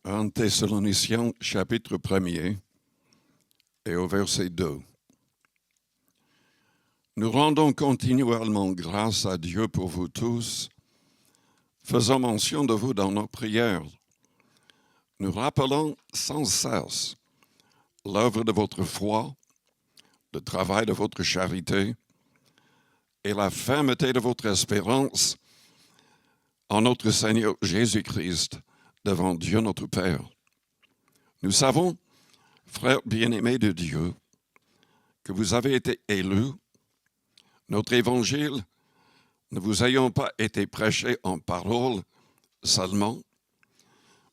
1 Thessaloniciens, chapitre 1er, et au verset 2. Nous rendons continuellement grâce à Dieu pour vous tous, faisant mention de vous dans nos prières. Nous rappelons sans cesse l'œuvre de votre foi, le travail de votre charité et la fermeté de votre espérance en notre Seigneur Jésus-Christ devant Dieu notre Père. Nous savons, frères bien-aimés de Dieu, que vous avez été élus. Notre évangile ne vous ayant pas été prêché en parole seulement,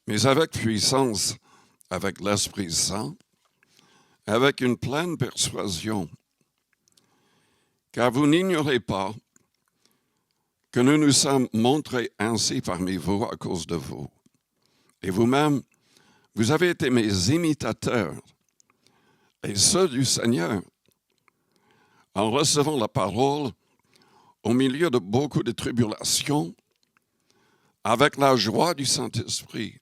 mais avec puissance, avec l'Esprit Saint, avec une pleine persuasion. Car vous n'ignorez pas que nous nous sommes montrés ainsi parmi vous à cause de vous. Et vous-même, vous avez été mes imitateurs et ceux du Seigneur, en recevant la parole au milieu de beaucoup de tribulations, avec la joie du Saint-Esprit,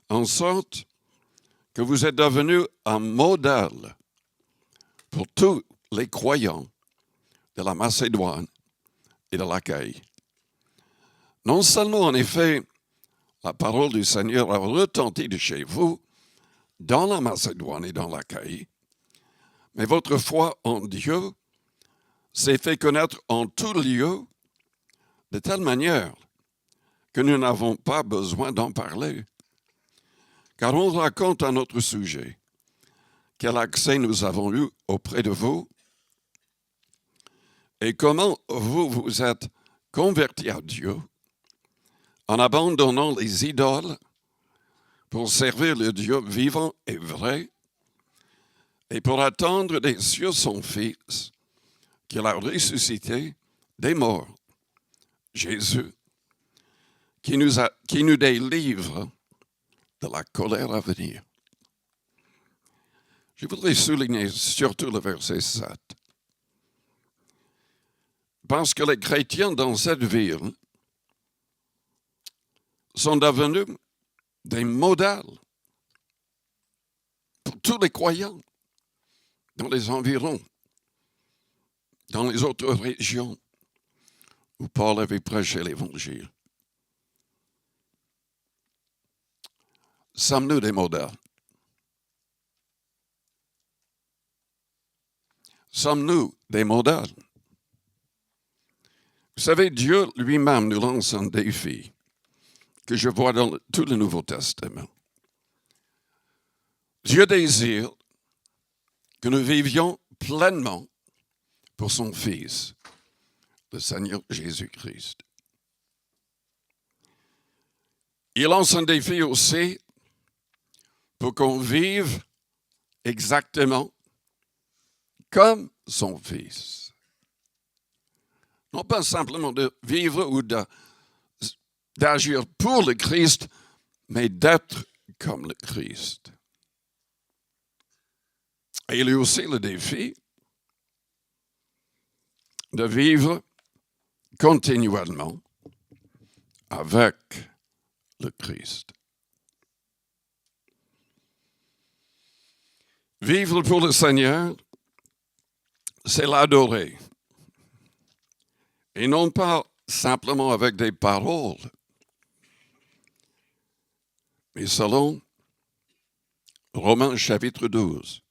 en sorte que vous êtes devenus un modèle pour tous les croyants de la Macédoine et de l'Achaïe. Non seulement, en effet, la parole du Seigneur a retenti de chez vous, dans la Macédoine et dans l'Achaïe, mais votre foi en Dieu s'est fait connaître en tout lieu de telle manière que nous n'avons pas besoin d'en parler. Car on raconte à notre sujet quel accès nous avons eu auprès de vous et comment vous vous êtes convertis à Dieu en abandonnant les idoles pour servir le Dieu vivant et vrai et pour attendre des cieux son Fils qu'il a ressuscité des morts, Jésus, qui nous délivre de la colère à venir. Je voudrais souligner surtout le verset 7. Parce que les chrétiens dans cette ville sont devenus des modèles pour tous les croyants dans les environs, dans les autres régions où Paul avait prêché l'Évangile. Sommes-nous des modèles? Sommes-nous des modèles? Vous savez, Dieu lui-même nous lance un défi que je vois dans tout le Nouveau Testament. Dieu désire que nous vivions pleinement pour son Fils, le Seigneur Jésus-Christ. Il lance un défi aussi pour qu'on vive exactement comme son Fils. Non pas simplement de vivre ou d'agir pour le Christ, mais d'être comme le Christ. Et il y a aussi le défi de vivre continuellement avec le Christ. Vivre pour le Seigneur, c'est l'adorer. Et non pas simplement avec des paroles, mais selon Romains chapitre 12.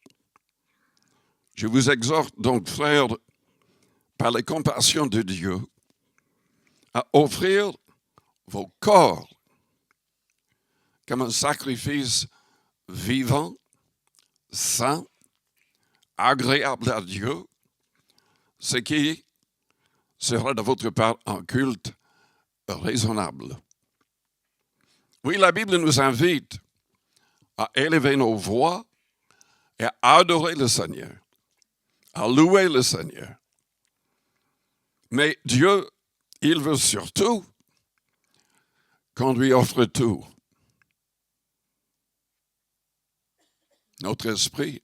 Je vous exhorte donc, frères, par la compassion de Dieu, à offrir vos corps comme un sacrifice vivant, saint, agréable à Dieu, ce qui sera de votre part un culte raisonnable. Oui, la Bible nous invite à élever nos voix et à adorer le Seigneur, à louer le Seigneur. Mais Dieu, il veut surtout qu'on lui offre tout. Notre esprit.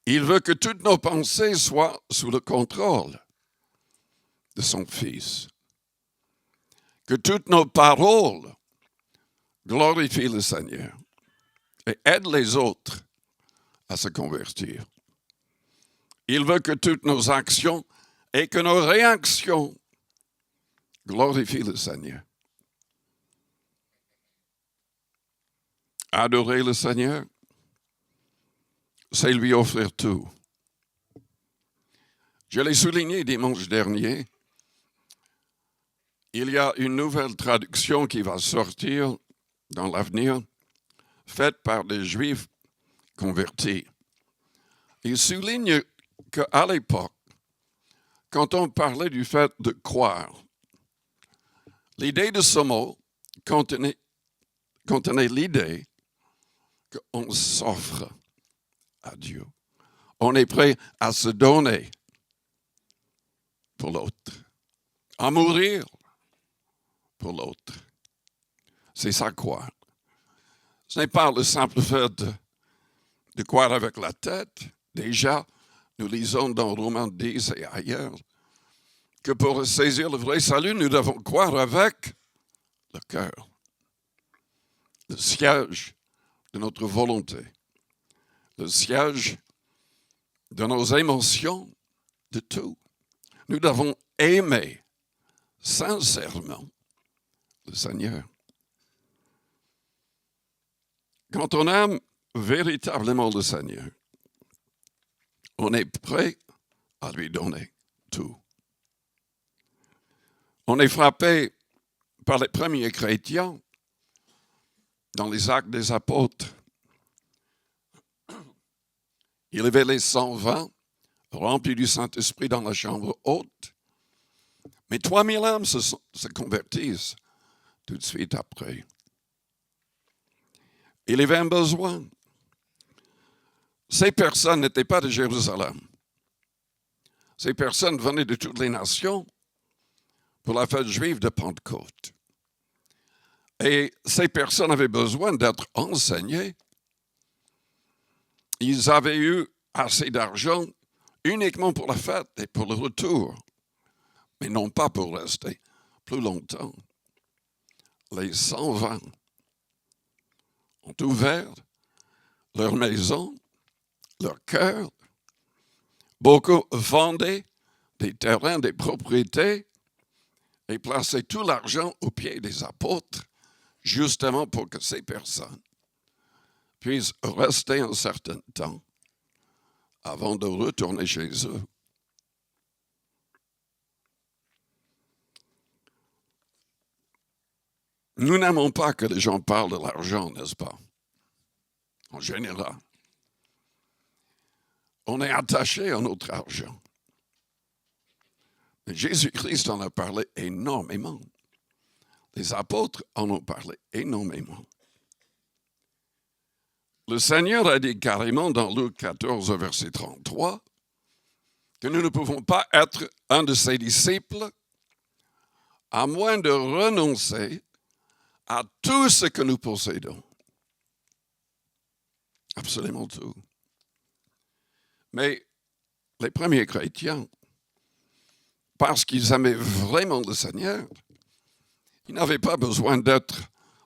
Il veut que toutes nos pensées soient sous le contrôle de son Fils. Que toutes nos paroles glorifie le Seigneur et aide les autres à se convertir. Il veut que toutes nos actions et que nos réactions glorifient le Seigneur. Adorer le Seigneur, c'est lui offrir tout. Je l'ai souligné dimanche dernier, il y a une nouvelle traduction qui va sortir dans l'avenir, faite par des Juifs convertis. Il souligne qu'à l'époque, quand on parlait du fait de croire, l'idée de ce mot contenait l'idée qu'on s'offre à Dieu. On est prêt à se donner pour l'autre, à mourir pour l'autre. C'est ça croire. Ce n'est pas le simple fait de croire avec la tête. Déjà, nous lisons dans Romains 10 et ailleurs que pour saisir le vrai salut, nous devons croire avec le cœur, le siège de notre volonté, le siège de nos émotions, de tout. Nous devons aimer sincèrement le Seigneur. Quand on aime véritablement le Seigneur, on est prêt à lui donner tout. On est frappé par les premiers chrétiens dans les Actes des Apôtres. Il y avait les 120 remplis du Saint-Esprit dans la chambre haute, mais 3000 âmes se convertissent tout de suite après. Il y avait un besoin. Ces personnes n'étaient pas de Jérusalem. Ces personnes venaient de toutes les nations pour la fête juive de Pentecôte. Et ces personnes avaient besoin d'être enseignées. Ils avaient eu assez d'argent uniquement pour la fête et pour le retour, mais non pas pour rester plus longtemps. Les 120 ont ouvert leur maison, leur cœur. Beaucoup vendaient des terrains, des propriétés et plaçaient tout l'argent aux pieds des apôtres, justement pour que ces personnes puissent rester un certain temps avant de retourner chez eux. Nous n'aimons pas que les gens parlent de l'argent, n'est-ce pas? En général. On est attaché à notre argent. Mais Jésus-Christ en a parlé énormément. Les apôtres en ont parlé énormément. Le Seigneur a dit carrément dans Luc 14, verset 33, que nous ne pouvons pas être un de ses disciples à moins de renoncer à tout ce que nous possédons. Absolument tout. Mais les premiers chrétiens, parce qu'ils aimaient vraiment le Seigneur, ils n'avaient pas besoin d'être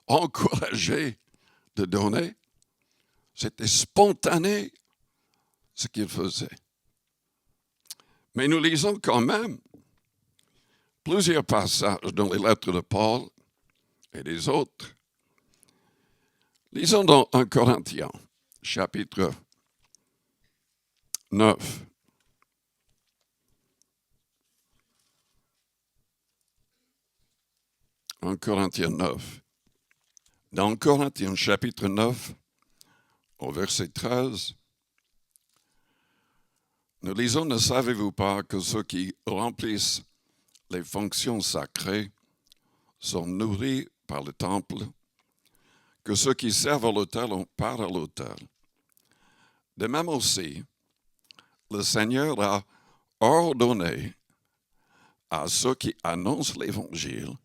encouragés de donner. C'était spontané ce qu'ils faisaient. Mais nous lisons quand même plusieurs passages dans les lettres de Paul et des autres. Lisons dans 1 Corinthiens, chapitre 9. 1 Corinthiens 9. Dans Corinthiens chapitre 9, au verset 13, nous lisons « Ne savez-vous pas que ceux qui remplissent les fonctions sacrées sont nourris par le temple, que ceux qui servent à l'autel ont part à l'autel. De même aussi, le Seigneur a ordonné à ceux qui annoncent l'Évangile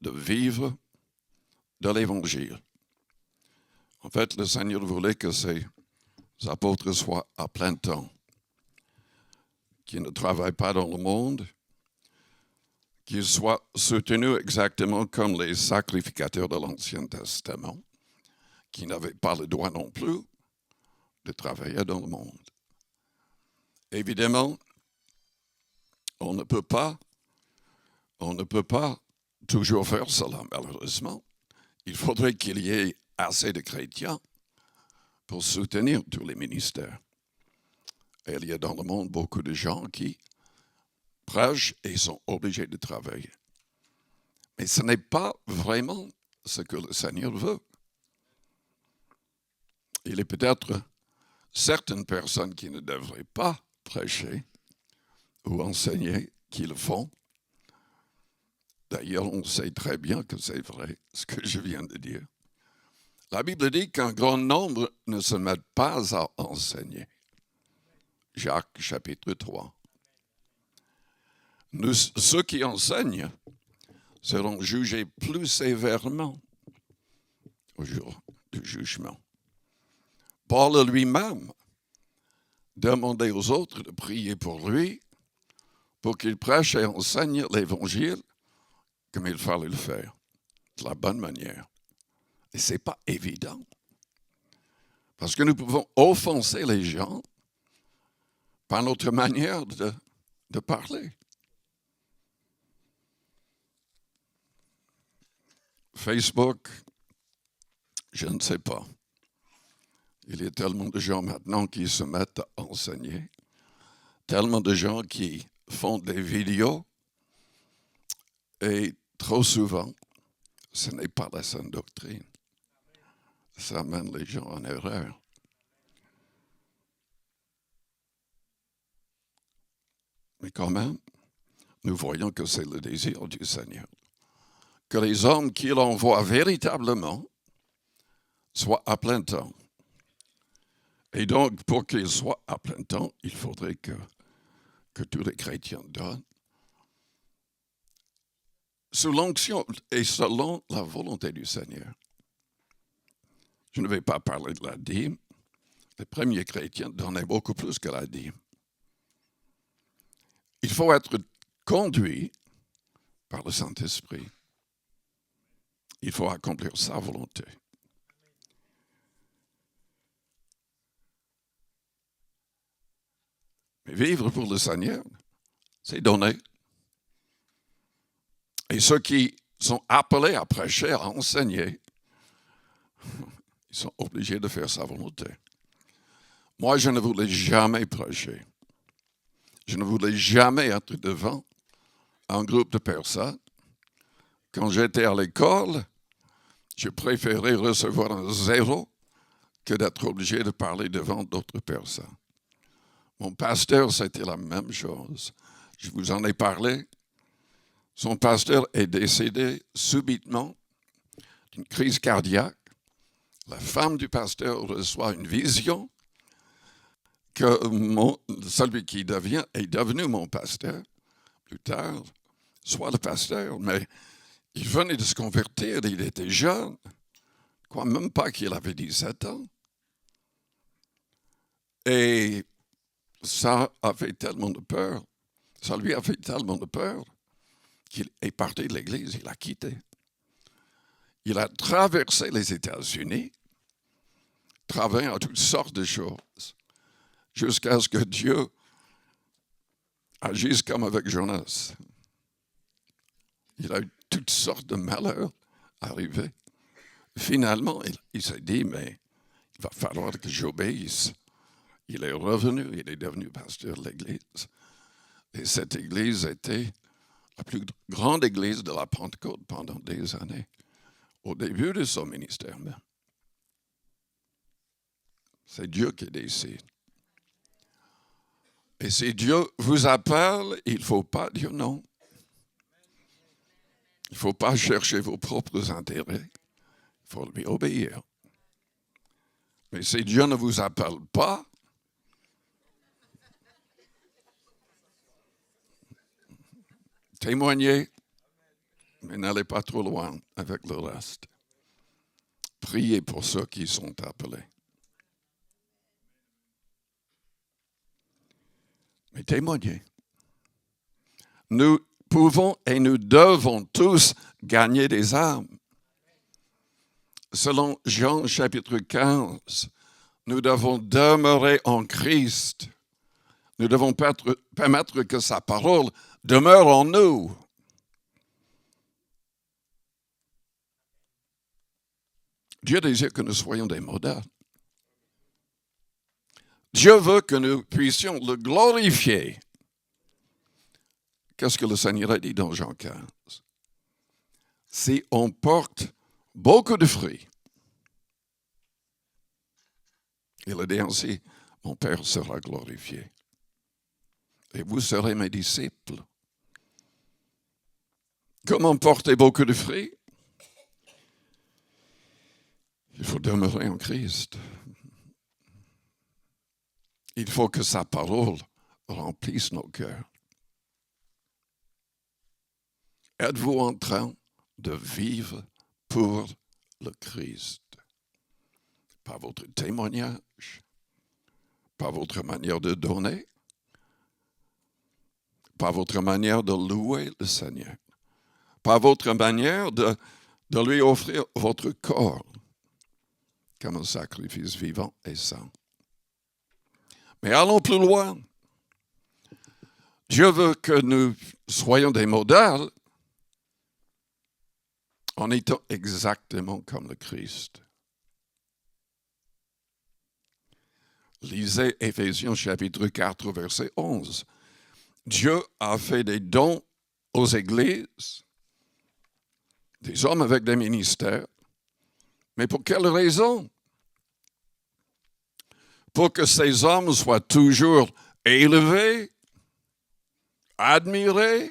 de vivre de l'Évangile. » En fait, le Seigneur voulait que ses apôtres soient à plein temps, qu'ils ne travaillent pas dans le monde, qu'ils soient soutenus exactement comme les sacrificateurs de l'Ancien Testament, qui n'avaient pas le droit non plus de travailler dans le monde. Évidemment, on ne peut pas toujours faire cela, malheureusement. Il faudrait qu'il y ait assez de chrétiens pour soutenir tous les ministères. Et il y a dans le monde beaucoup de gens qui prêchent et sont obligés de travailler. Mais ce n'est pas vraiment ce que le Seigneur veut. Il est peut-être certaines personnes qui ne devraient pas prêcher ou enseigner qui le font. D'ailleurs, on sait très bien que c'est vrai, ce que je viens de dire. La Bible dit qu'un grand nombre ne se mettent pas à enseigner. Jacques, chapitre 3. Ceux qui enseignent seront jugés plus sévèrement au jour du jugement. Paul lui-même demandait aux autres de prier pour lui, pour qu'il prêche et enseigne l'Évangile comme il fallait le faire, de la bonne manière. Et ce n'est pas évident. Parce que nous pouvons offenser les gens par notre manière de parler. Facebook, je ne sais pas. Il y a tellement de gens maintenant qui se mettent à enseigner, tellement de gens qui font des vidéos, et trop souvent, ce n'est pas la saine doctrine. Ça amène les gens en erreur. Mais quand même, nous voyons que c'est le désir du Seigneur. Que les hommes qu'il envoie véritablement soient à plein temps. Et donc, pour qu'ils soient à plein temps, il faudrait que tous les chrétiens donnent sous l'onction et selon la volonté du Seigneur. Je ne vais pas parler de la dîme. Les premiers chrétiens donnaient beaucoup plus que la dîme. Il faut être conduit par le Saint-Esprit. Il faut accomplir sa volonté. Mais vivre pour le Seigneur, c'est donner. Et ceux qui sont appelés à prêcher, à enseigner, ils sont obligés de faire sa volonté. Moi, je ne voulais jamais prêcher. Je ne voulais jamais être devant un groupe de personnes. Quand j'étais à l'école, je préférais recevoir un 0 que d'être obligé de parler devant d'autres personnes. Mon pasteur, c'était la même chose. Je vous en ai parlé. Son pasteur est décédé subitement d'une crise cardiaque. La femme du pasteur reçoit une vision que celui qui est devenu mon pasteur, plus tard, soit le pasteur, mais il venait de se convertir, il était jeune, je crois même pas qu'il avait 17 ans. Et ça a fait tellement de peur, ça lui a fait tellement de peur qu'il est parti de l'église, il a quitté. Il a traversé les États-Unis, travaillant à toutes sortes de choses, jusqu'à ce que Dieu agisse comme avec Jonas. Il a eu toutes sortes de malheurs arriver. Finalement, il s'est dit, mais il va falloir que j'obéisse. Il est revenu, il est devenu pasteur de l'église. Et cette église était la plus grande église de la Pentecôte pendant des années, au début de son ministère même. C'est Dieu qui décide. Et si Dieu vous appelle, il ne faut pas dire non. Il ne faut pas chercher vos propres intérêts. Il faut lui obéir. Mais si Dieu ne vous appelle pas, témoignez, mais n'allez pas trop loin avec le reste. Priez pour ceux qui sont appelés. Mais témoignez. Nous pouvons et nous devons tous gagner des âmes. Selon Jean chapitre 15, nous devons demeurer en Christ. Nous devons permettre que sa parole demeure en nous. Dieu désire que nous soyons des modèles. Dieu veut que nous puissions le glorifier. Qu'est-ce que le Seigneur a dit dans Jean 15? Si on porte beaucoup de fruits, il a dit ainsi, mon Père sera glorifié. Et vous serez mes disciples. Comment porter beaucoup de fruits? Il faut demeurer en Christ. Il faut que sa parole remplisse nos cœurs. Êtes-vous en train de vivre pour le Christ? Par votre témoignage, par votre manière de donner, par votre manière de louer le Seigneur, par votre manière de lui offrir votre corps comme un sacrifice vivant et saint. Mais allons plus loin. Dieu veut que nous soyons des modèles en étant exactement comme le Christ. Lisez Éphésiens chapitre 4, verset 11. Dieu a fait des dons aux églises, des hommes avec des ministères. Mais pour quelle raison? Pour que ces hommes soient toujours élevés, admirés,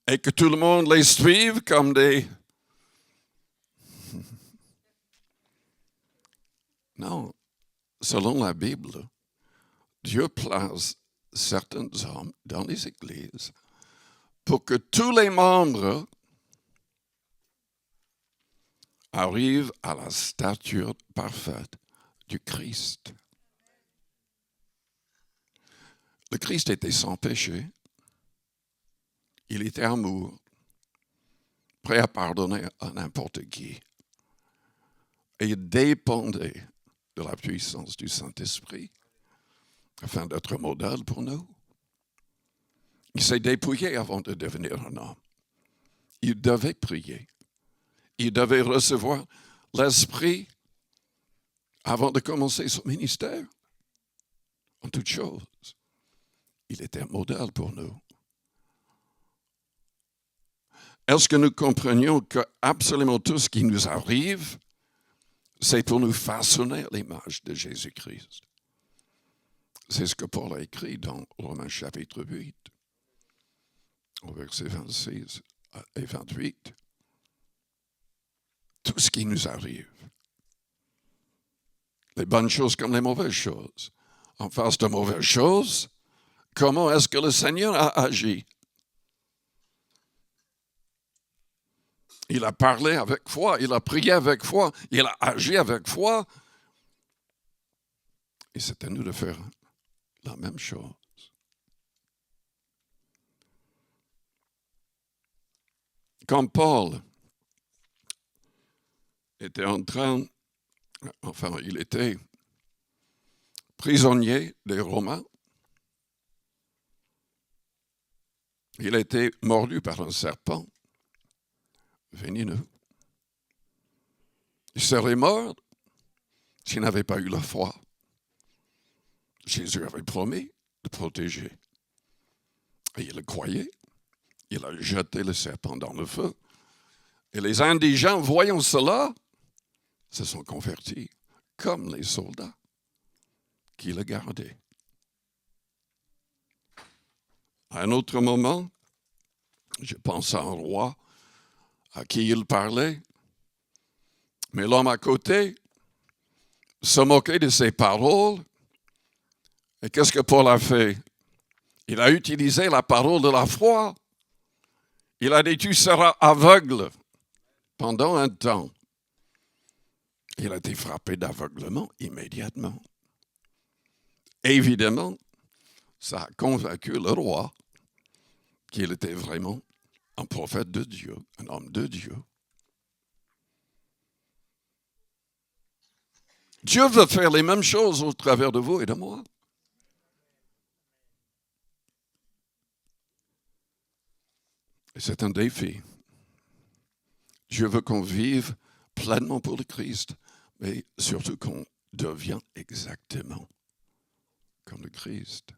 et que tout le monde les suive comme des... Non, selon la Bible, Dieu place certains hommes dans les églises pour que tous les membres arrivent à la stature parfaite du Christ. Le Christ était sans péché. Il était amour, prêt à pardonner à n'importe qui. Et il dépendait de la puissance du Saint-Esprit afin d'être modèle pour nous. Il s'est dépouillé avant de devenir un homme. Il devait prier. Il devait recevoir l'Esprit avant de commencer son ministère. En toute chose, il était un modèle pour nous. Est-ce que nous comprenions que absolument tout ce qui nous arrive, c'est pour nous façonner à l'image de Jésus-Christ? C'est ce que Paul a écrit dans Romains chapitre 8, au verset 26 et 28. Tout ce qui nous arrive, les bonnes choses comme les mauvaises choses. En face de mauvaises choses, comment est-ce que le Seigneur a agi? Il a parlé avec foi, il a prié avec foi, il a agi avec foi. Et c'est à nous de faire la même chose. Quand Paul était il était prisonnier des Romains. Il a été mordu par un serpent venimeux. Il serait mort s'il n'avait pas eu la foi. Jésus avait promis de protéger. Et il le croyait. Il a jeté le serpent dans le feu. Et les indigents, voyant cela, se sont convertis comme les soldats qui le gardaient. À un autre moment, je pense à un roi à qui il parlait, mais l'homme à côté se moquait de ses paroles. Et qu'est-ce que Paul a fait? Il a utilisé la parole de la foi. Il a dit, tu seras aveugle pendant un temps. Il a été frappé d'aveuglement immédiatement. Évidemment, Ça a convaincu le roi qu'il était vraiment un prophète de Dieu, un homme de Dieu. Dieu veut faire les mêmes choses au travers de vous et de moi. Et c'est un défi. Dieu veut qu'on vive pleinement pour le Christ, mais surtout qu'on devienne exactement comme le Christ.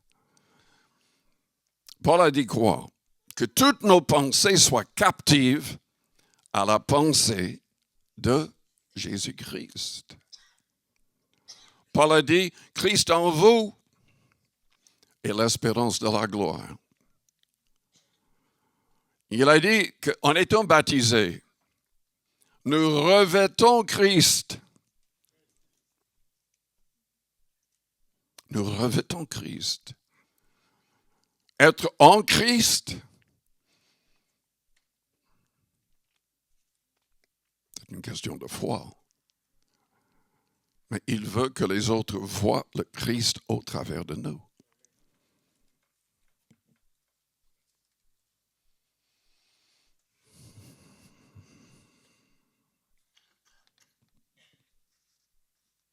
Paul a dit quoi? Que toutes nos pensées soient captives à la pensée de Jésus-Christ. Paul a dit, Christ en vous est l'espérance de la gloire. Il a dit qu'en étant baptisés, nous revêtons Christ. Nous revêtons Christ. Être en Christ, c'est une question de foi. Mais il veut que les autres voient le Christ au travers de nous.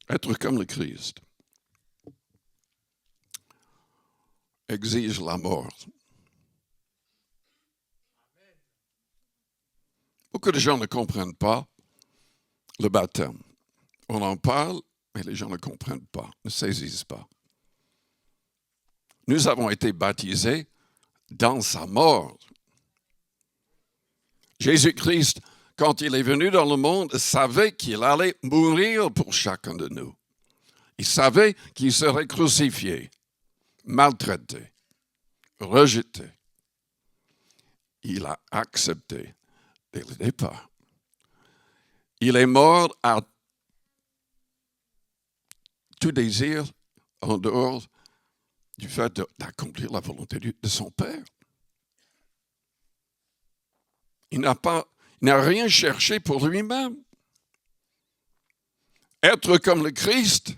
Être comme le Christ exige la mort. Beaucoup de gens ne comprennent pas le baptême. On en parle, mais les gens ne comprennent pas, ne saisissent pas. Nous avons été baptisés dans sa mort. Jésus-Christ, quand il est venu dans le monde, savait qu'il allait mourir pour chacun de nous. Il savait qu'il serait crucifié, maltraité, rejeté. Il a accepté dès le départ. Il est mort à tout désir en dehors du fait d'accomplir la volonté de son Père. Il n'a rien cherché pour lui-même. Être comme le Christ,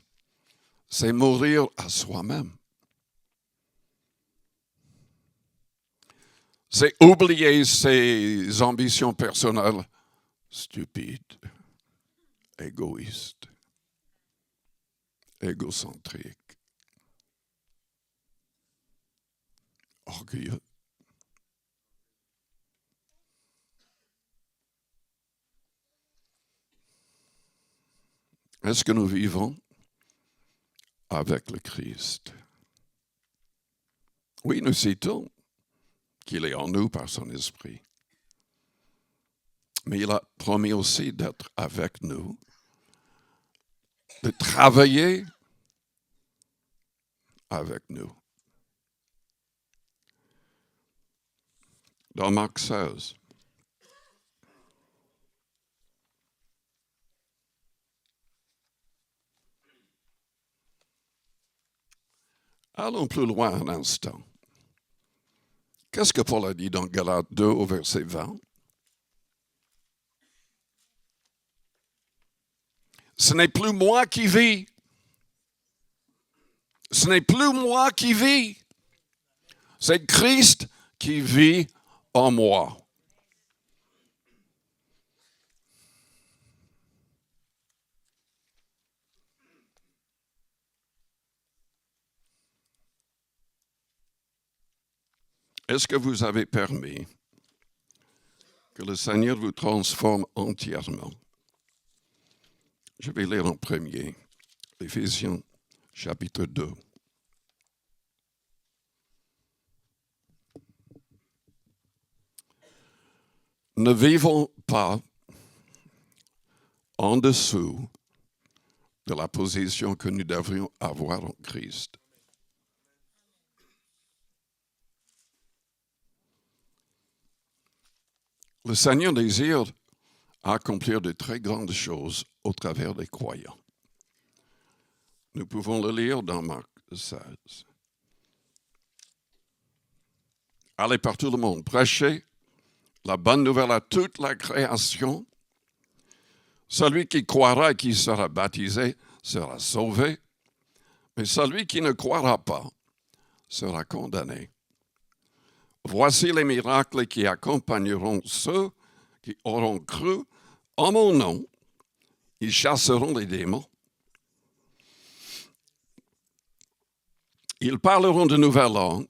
c'est mourir à soi-même. C'est oublier ses ambitions personnelles stupides, égoïstes, égocentriques, orgueilleux. Est-ce que nous vivons avec le Christ? Oui, nous citons qu'il est en nous par son esprit. Mais il a promis aussi d'être avec nous, de travailler avec nous. Dans Marc 16, allons plus loin un instant. Qu'est-ce que Paul a dit dans Galates 2 au verset 20? Ce n'est plus moi qui vis. Ce n'est plus moi qui vis. C'est Christ qui vit en moi. Est-ce que vous avez permis que le Seigneur vous transforme entièrement? Je vais lire en premier, Éphésiens chapitre 2. Ne vivons pas en dessous de la position que nous devrions avoir en Christ. Le Seigneur désire accomplir de très grandes choses au travers des croyants. Nous pouvons le lire dans Marc 16. Allez par tout le monde, prêchez la bonne nouvelle à toute la création. Celui qui croira et qui sera baptisé sera sauvé, mais celui qui ne croira pas sera condamné. Voici les miracles qui accompagneront ceux qui auront cru en mon nom. Ils chasseront les démons. Ils parleront de nouvelles langues.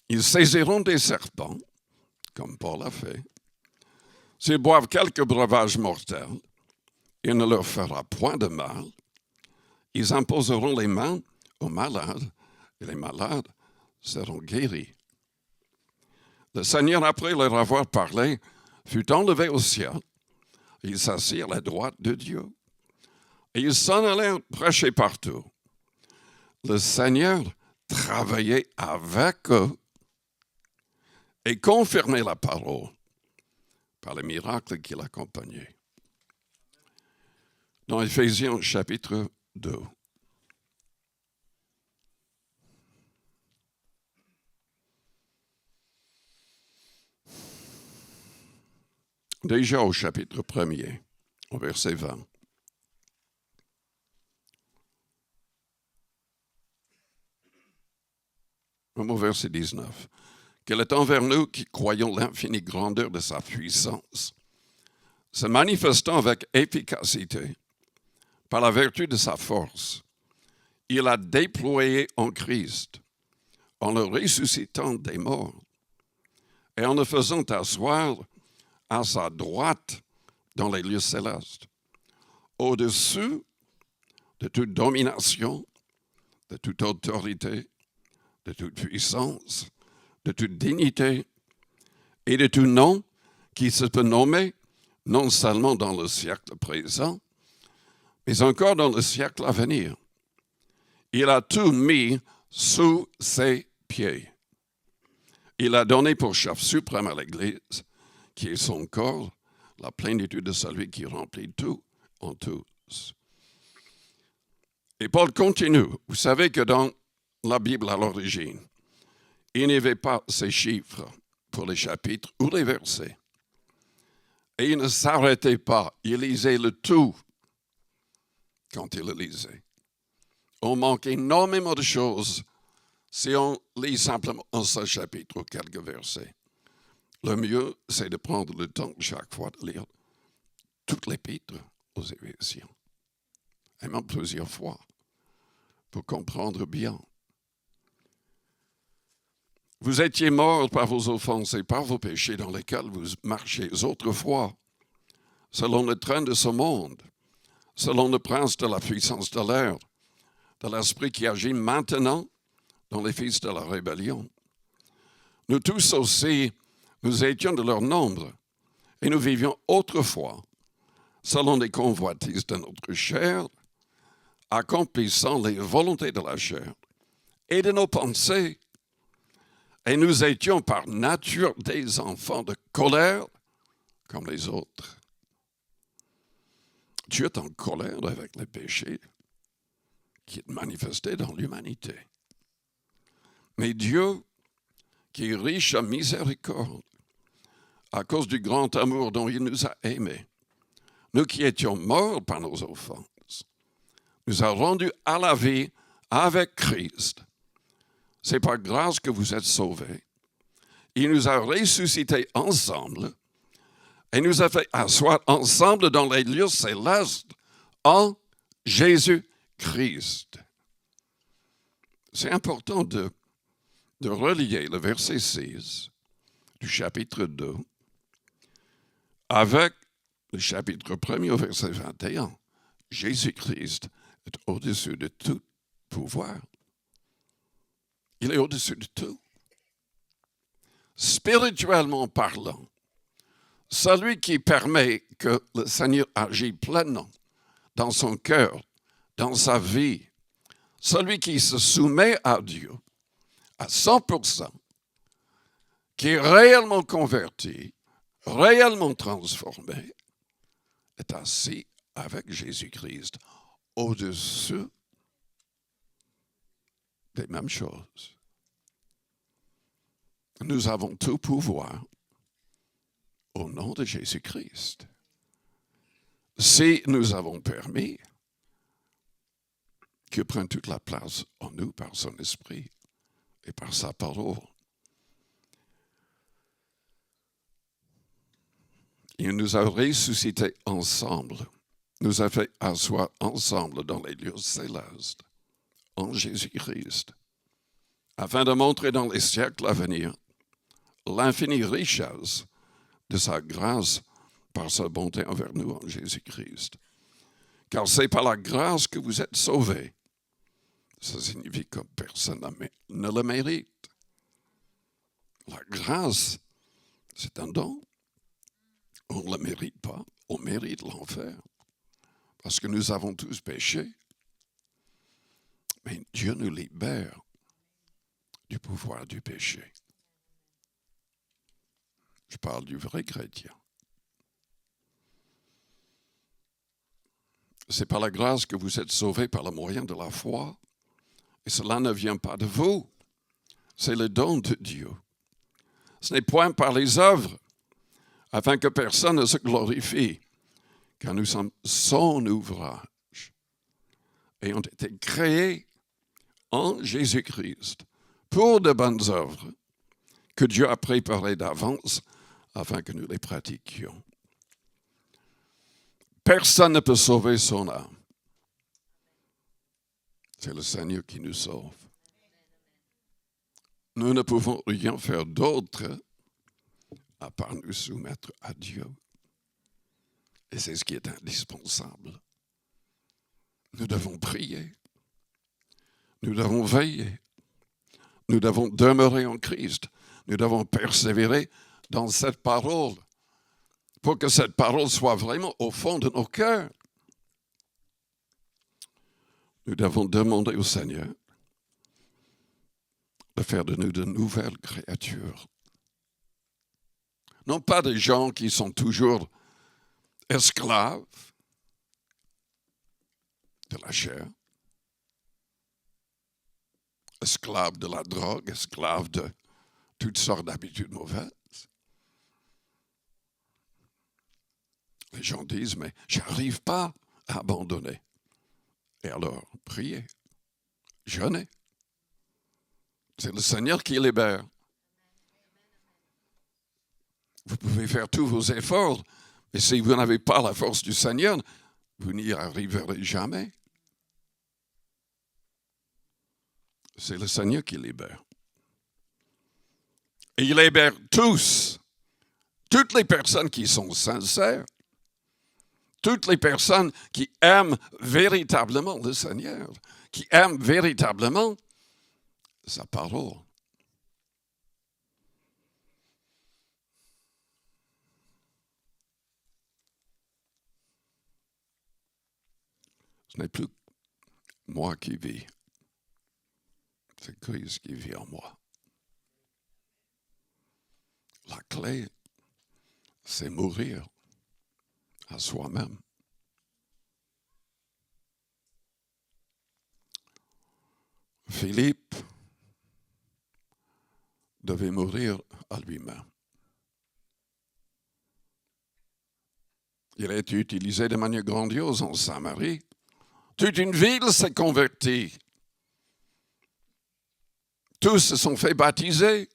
Ils saisiront des serpents, comme Paul a fait. S'ils boivent quelques breuvages mortels, il ne leur fera point de mal. Ils imposeront les mains aux malades, et les malades seront guéris. Le Seigneur, après leur avoir parlé, fut enlevé au ciel. Il s'assit à la droite de Dieu. Et ils s'en allèrent prêcher partout. Le Seigneur travaillait avec eux et confirmait la parole par les miracles qui l'accompagnaient. Dans Éphésiens chapitre 2. Déjà au chapitre 1er, au verset 20. Au verset 19. Qu'elle est envers nous qui croyons l'infinie grandeur de sa puissance, se manifestant avec efficacité par la vertu de sa force. Il a déployé en Christ, en le ressuscitant des morts et en le faisant asseoir à sa droite dans les lieux célestes, au-dessus de toute domination, de toute autorité, de toute puissance, de toute dignité et de tout nom qui se peut nommer non seulement dans le siècle présent, mais encore dans le siècle à venir. Il a tout mis sous ses pieds. Il a donné pour chef suprême à l'Église, qui est son corps, la plénitude de celui qui remplit tout en tous. Et Paul continue. Vous savez que dans la Bible à l'origine, il n'y avait pas ces chiffres pour les chapitres ou les versets. Et il ne s'arrêtait pas. Il lisait le tout quand il le lisait. On manque énormément de choses si on lit simplement un seul chapitre ou quelques versets. Le mieux, c'est de prendre le temps chaque fois de lire toute l'épître aux Éphésiens, et même plusieurs fois, pour comprendre bien. Vous étiez morts par vos offenses et par vos péchés dans lesquels vous marchiez autrefois, selon le train de ce monde, selon le prince de la puissance de l'air, de l'esprit qui agit maintenant dans les fils de la rébellion. Nous tous aussi, nous étions de leur nombre, et nous vivions autrefois, selon les convoitises de notre chair, accomplissant les volontés de la chair et de nos pensées. Et nous étions par nature des enfants de colère comme les autres. Dieu est en colère avec les péchés qui est manifesté dans l'humanité. Mais Dieu, qui est riche en miséricorde, à cause du grand amour dont il nous a aimés, nous qui étions morts par nos offenses, nous a rendus à la vie avec Christ. C'est par grâce que vous êtes sauvés. Il nous a ressuscités ensemble et nous a fait asseoir ensemble dans les lieux célestes en Jésus-Christ. C'est important de relier le verset 6 du chapitre 2 avec le chapitre 1er au verset 21. Jésus-Christ est au-dessus de tout pouvoir. Il est au-dessus de tout. Spirituellement parlant, celui qui permet que le Seigneur agisse pleinement dans son cœur, dans sa vie, celui qui se soumet à Dieu à 100%, qui est réellement converti, réellement transformé, est assis avec Jésus-Christ au-dessus des mêmes choses. Nous avons tout pouvoir au nom de Jésus-Christ. Si nous avons permis qu'il prenne toute la place en nous par son esprit, et par sa parole. Il nous a ressuscités ensemble, nous a fait asseoir ensemble dans les lieux célestes, en Jésus-Christ, afin de montrer dans les siècles à venir l'infinie richesse de sa grâce par sa bonté envers nous en Jésus-Christ. Car c'est par la grâce que vous êtes sauvés. Ça signifie que personne ne le mérite. La grâce, c'est un don. On ne le mérite pas. On mérite l'enfer. Parce que nous avons tous péché. Mais Dieu nous libère du pouvoir du péché. Je parle du vrai chrétien. C'est par la grâce que vous êtes sauvés par le moyen de la foi. Et cela ne vient pas de vous. C'est le don de Dieu. Ce n'est point par les œuvres, afin que personne ne se glorifie, car nous sommes son ouvrage, ayant été créés en Jésus-Christ pour de bonnes œuvres que Dieu a préparées d'avance afin que nous les pratiquions. Personne ne peut sauver son âme. C'est le Seigneur qui nous sauve. Nous ne pouvons rien faire d'autre à part nous soumettre à Dieu. Et c'est ce qui est indispensable. Nous devons prier. Nous devons veiller. Nous devons demeurer en Christ. Nous devons persévérer dans cette parole pour que cette parole soit vraiment au fond de nos cœurs. Nous devons demander au Seigneur de faire de nous de nouvelles créatures. Non pas des gens qui sont toujours esclaves de la chair, esclaves de la drogue, esclaves de toutes sortes d'habitudes mauvaises. Les gens disent, mais je n'arrive pas à abandonner. Et alors, priez, jeûnez. C'est le Seigneur qui libère. Vous pouvez faire tous vos efforts, mais si vous n'avez pas la force du Seigneur, vous n'y arriverez jamais. C'est le Seigneur qui libère. Et il libère tous, toutes les personnes qui sont sincères, toutes les personnes qui aiment véritablement le Seigneur, qui aiment véritablement sa parole. Ce n'est plus moi qui vis, c'est Christ qui vit en moi. La clé, c'est mourir à soi-même. Philippe devait mourir à lui-même. Il a été utilisé de manière grandiose en Samarie. Toute une ville s'est convertie. Tous se sont fait baptiser.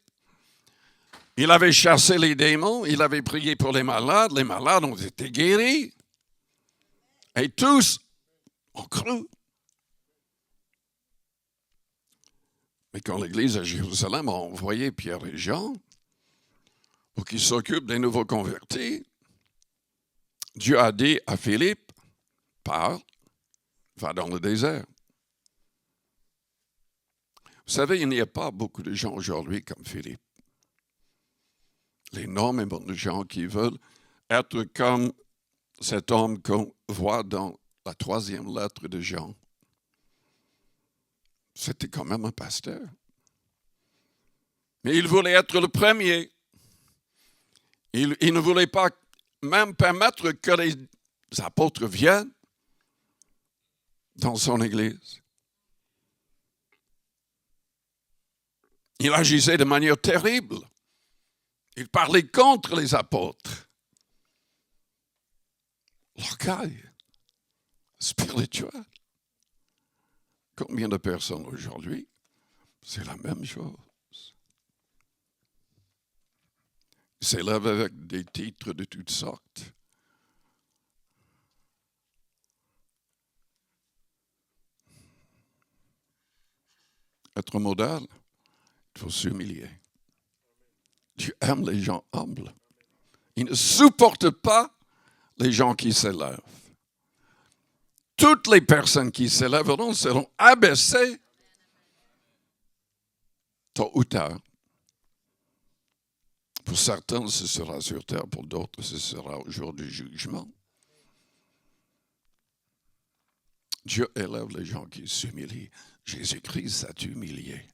Il avait chassé les démons, il avait prié pour les malades ont été guéris. Et tous ont cru. Mais quand l'Église à Jérusalem a envoyé Pierre et Jean pour qu'ils s'occupent des nouveaux convertis, Dieu a dit à Philippe, pars, va dans le désert. Vous savez, il n'y a pas beaucoup de gens aujourd'hui comme Philippe. L'énormément de gens qui veulent être comme cet homme qu'on voit dans la 3e lettre de Jean. C'était quand même un pasteur. Mais il voulait être le premier. Il ne voulait pas même permettre que les apôtres viennent dans son église. Il agissait de manière terrible. Il parlait contre les apôtres. L'orgueil spirituel. Combien de personnes aujourd'hui c'est la même chose. Ils s'élèvent avec des titres de toutes sortes. Être modèle, il faut s'humilier. Dieu aime les gens humbles. Il ne supporte pas les gens qui s'élèvent. Toutes les personnes qui s'élèveront seront abaissées tôt ou tard. Pour certains, ce sera sur terre, pour d'autres, ce sera au jour du jugement. Dieu élève les gens qui s'humilient. Jésus-Christ s'est humilié.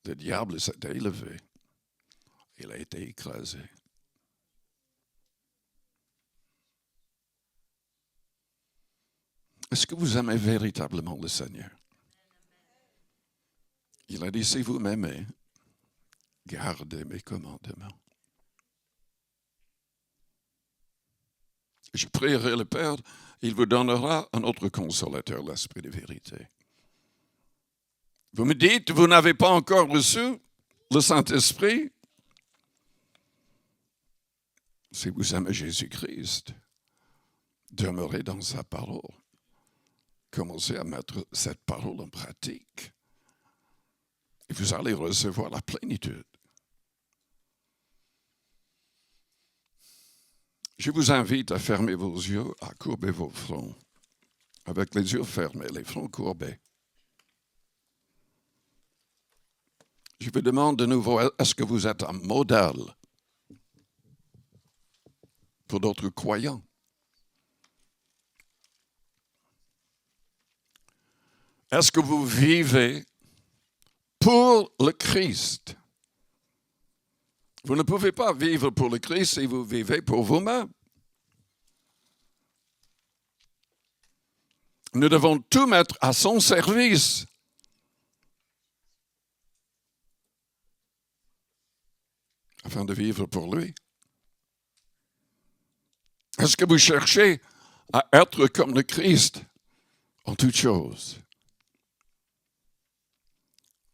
Le diable s'est élevé. Il a été écrasé. Est-ce que vous aimez véritablement le Seigneur? Il a dit, si vous m'aimez, gardez mes commandements. Je prierai le Père, il vous donnera un autre consolateur, l'Esprit de vérité. Vous me dites, vous n'avez pas encore reçu le Saint-Esprit? Si vous aimez Jésus-Christ, demeurez dans sa parole. Commencez à mettre cette parole en pratique. Et vous allez recevoir la plénitude. Je vous invite à fermer vos yeux, à courber vos fronts, avec les yeux fermés, les fronts courbés. Je vous demande de nouveau, est-ce que vous êtes un modèle pour d'autres croyants? Est-ce que vous vivez pour le Christ? Vous ne pouvez pas vivre pour le Christ si vous vivez pour vous-même. Nous devons tout mettre à son service. Afin de vivre pour lui. Est-ce que vous cherchez à être comme le Christ en toutes choses?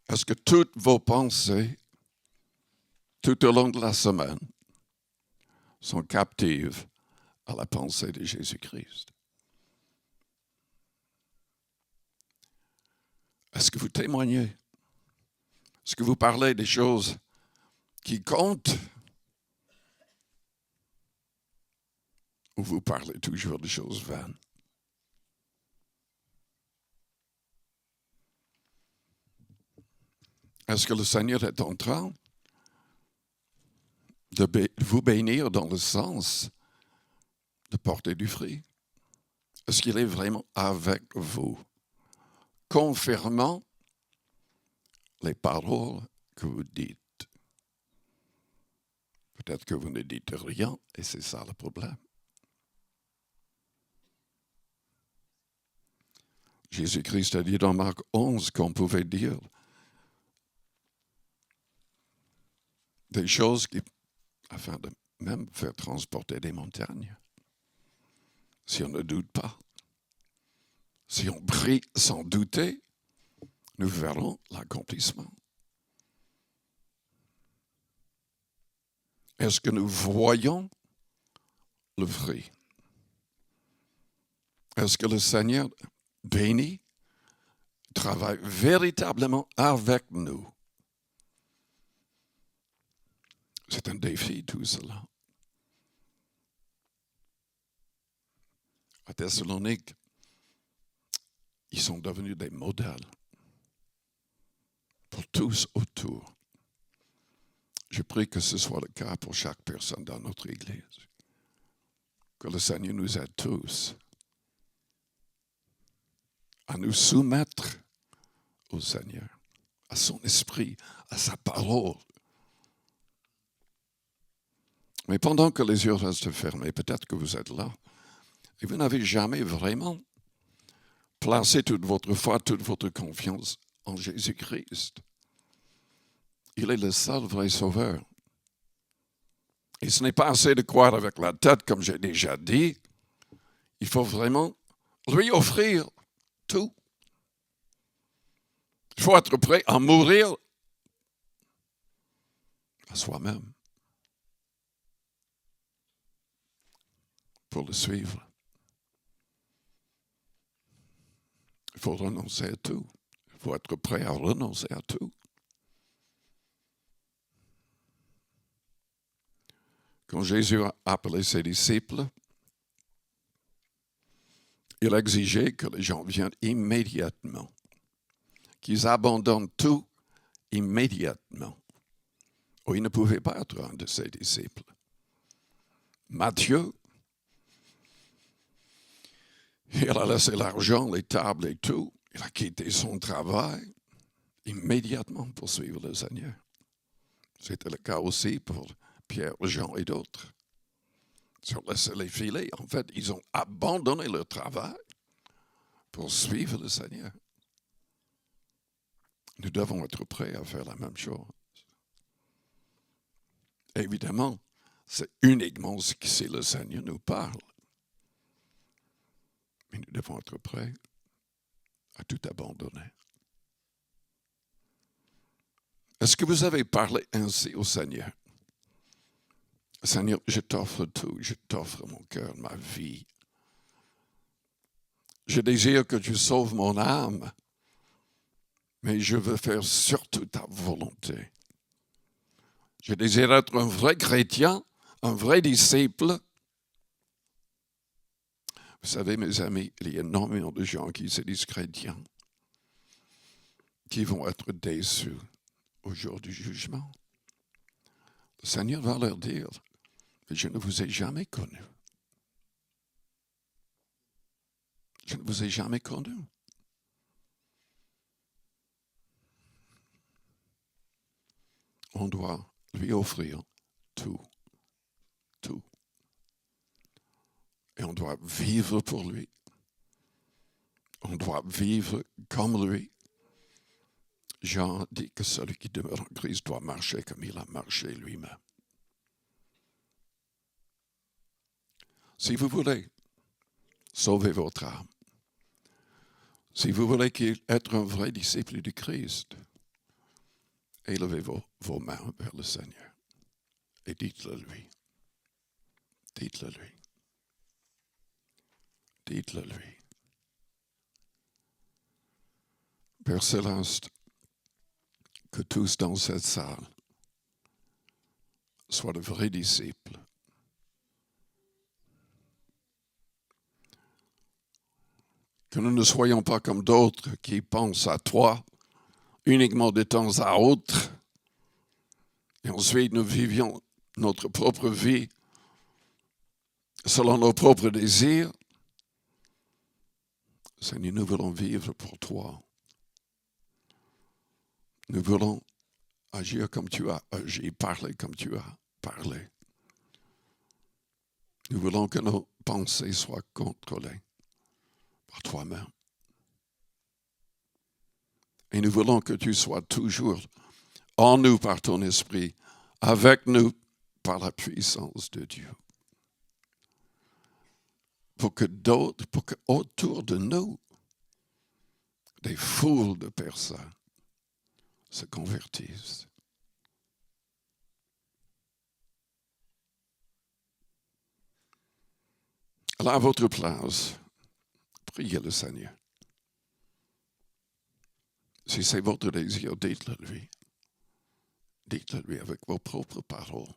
Est-ce que toutes vos pensées, tout au long de la semaine, sont captives à la pensée de Jésus-Christ? Est-ce que vous témoignez? Est-ce que vous parlez des choses qui comptent? Ou vous parlez toujours de choses vaines? Est-ce que le Seigneur est en train de vous bénir dans le sens de porter du fruit? Est-ce qu'il est vraiment avec vous, confirmant les paroles que vous dites? Peut-être que vous ne dites rien et c'est ça le problème. Jésus-Christ a dit dans Marc 11 qu'on pouvait dire des choses afin de même faire transporter des montagnes. Si on ne doute pas, si on prie sans douter, nous verrons l'accomplissement. Est-ce que nous voyons le fruit? Est-ce que le Seigneur bénit, travaille véritablement avec nous? C'est un défi tout cela. À Thessalonique, ils sont devenus des modèles pour tous autour. Je prie que ce soit le cas pour chaque personne dans notre Église. Que le Seigneur nous aide tous à nous soumettre au Seigneur, à son esprit, à sa parole. Mais pendant que les yeux restent fermés, peut-être que vous êtes là et vous n'avez jamais vraiment placé toute votre foi, toute votre confiance en Jésus-Christ. Il est le seul vrai sauveur. Et ce n'est pas assez de croire avec la tête, comme j'ai déjà dit. Il faut vraiment lui offrir tout. Il faut être prêt à mourir à soi-même pour le suivre. Il faut renoncer à tout. Il faut être prêt à renoncer à tout. Quand Jésus a appelé ses disciples, il exigeait que les gens viennent immédiatement, qu'ils abandonnent tout immédiatement. Ou il ne pouvait pas être un de ses disciples. Matthieu, il a laissé l'argent, les tables et tout. Il a quitté son travail immédiatement pour suivre le Seigneur. C'était le cas aussi pour Pierre, Jean et d'autres. Ils ont laissé les filets. En fait, ils ont abandonné leur travail pour suivre le Seigneur. Nous devons être prêts à faire la même chose. Évidemment, c'est uniquement si le Seigneur nous parle. Mais nous devons être prêts à tout abandonner. Est-ce que vous avez parlé ainsi au Seigneur? Seigneur, je t'offre tout, je t'offre mon cœur, ma vie. Je désire que tu sauves mon âme, mais je veux faire surtout ta volonté. Je désire être un vrai chrétien, un vrai disciple. Vous savez, mes amis, il y a énormément de gens qui se disent chrétiens, qui vont être déçus au jour du jugement. Le Seigneur va leur dire, je ne vous ai jamais connu. Je ne vous ai jamais connu. On doit lui offrir tout. Tout. Et on doit vivre pour lui. On doit vivre comme lui. Jean dit que celui qui demeure en Christ doit marcher comme il a marché lui-même. Si vous voulez sauver votre âme, si vous voulez être un vrai disciple du Christ, élevez vos mains vers le Seigneur et dites-le lui. Dites-le lui. Dites-le lui. Père Céleste, que tous dans cette salle soient de vrais disciples. Que nous ne soyons pas comme d'autres qui pensent à toi uniquement de temps à autre et ensuite nous vivions notre propre vie selon nos propres désirs. Seigneur, nous voulons vivre pour toi. Nous voulons agir comme tu as agi, parler comme tu as parlé. Nous voulons que nos pensées soient contrôlées par toi-même. Et nous voulons que tu sois toujours en nous par ton esprit, avec nous par la puissance de Dieu. Pour que autour de nous, des foules de personnes se convertissent. Alors, à votre place, priez le Seigneur. Si c'est votre désir, dites-le lui. Dites-le lui avec vos propres paroles.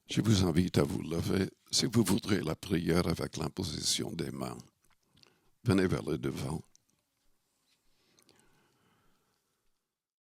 Je vous invite à vous lever. Si vous voudrez la prière avec l'imposition des mains, venez vers le devant.